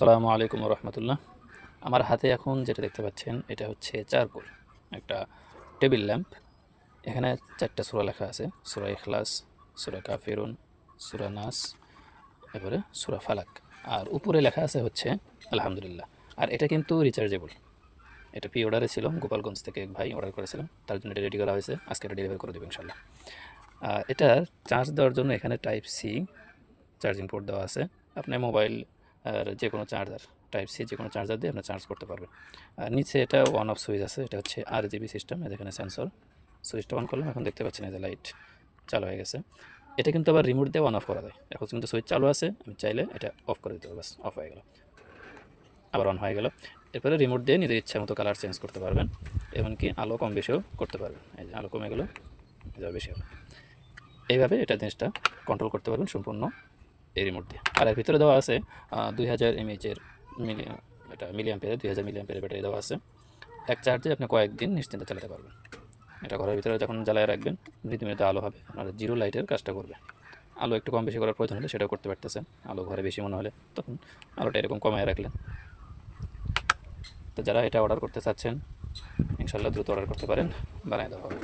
আসসালামু আলাইকুম রহমতুল্লাহ। আমার হাতে এখন যেটা দেখতে পাচ্ছেন এটা হচ্ছে চারকোল, একটা টেবিল ল্যাম্প। এখানে 4টা সূরা লেখা আছে: সূরা ইখলাস, সূরা কাফিরুন, সূরা নাস, এরপরে সূরা ফালাক। আর উপরে লেখা আছে হচ্ছে আলহামদুলিল্লাহ। আর এটা কিন্তু রিচার্জেবল। এটা প্রি অর্ডারে ছিল, গোপালগঞ্জ থেকে এক ভাই অর্ডার করেছিলাম, তার জন্য এটা রেডি করা হয়েছে। আজকে এটা ডেলিভারি করে দেবো ইনশাল্লাহ। এটা চার্জ দেওয়ার জন্য এখানে টাইপ সি চার্জিং পোর্ট দেওয়া আছে। আপনি মোবাইল আর যে কোনো চার্জার, টাইপ সি যে কোনো চার্জার দিয়ে আপনি চার্জ করতে পারবেন। আর নিচে এটা অন অফ সুইচ আছে, এটা হচ্ছে RGB সিস্টেম। যেখানে সেন্সর, সুইচটা অন করলাম, এখন দেখতে পাচ্ছেন এই যে লাইট চালু হয়ে গেছে। এটা কিন্তু আবার রিমোট দিয়ে অন অফ করা যায়। এখন কিন্তু সুইচ চালু আছে, আমি চাইলে এটা অফ করে দিতে পারবো, বাস অফ হয়ে গেল, আবার অন হয়ে গেল। এরপরে রিমোট দিয়ে নিজের ইচ্ছা মতো কালার চেঞ্জ করতে পারবেন, এমনকি আলো কম বেশিও করতে পারবেন। এই যে আলো কমে গেলো, বেশি হলো। এইভাবে এটা জিনিসটা কন্ট্রোল করতে পারবেন সম্পূর্ণ এই রিমোট দিয়ে। আর এর ভিতরে দেওয়া আছে 2000 mAh মিলি, এটা মিলিয়াম্পিয়ারের 2000 মিলিয়াম্পিয়ারের ব্যাটারি দেওয়া আছে। এক চার্জে আপনি কয়েকদিন নিশ্চিন্তে চালাতে পারবেন। এটা ঘরের ভিতরে যখন জ্বালায় রাখবেন, মৃদু আলো হবে, আপনার জিরো লাইটের কাজটা করবে। আলো একটু কম বেশি করার প্রয়োজন হলে সেটাও করতে পারতেছেন। আলো ঘরে বেশি মনে হলে তখন আলোটা এরকম কমায় রাখলেন। তো যারা এটা অর্ডার করতে চাচ্ছেন, ইনশাল্লাহ দ্রুত অর্ডার করতে পারেন, বানিয়ে দেওয়া হবে।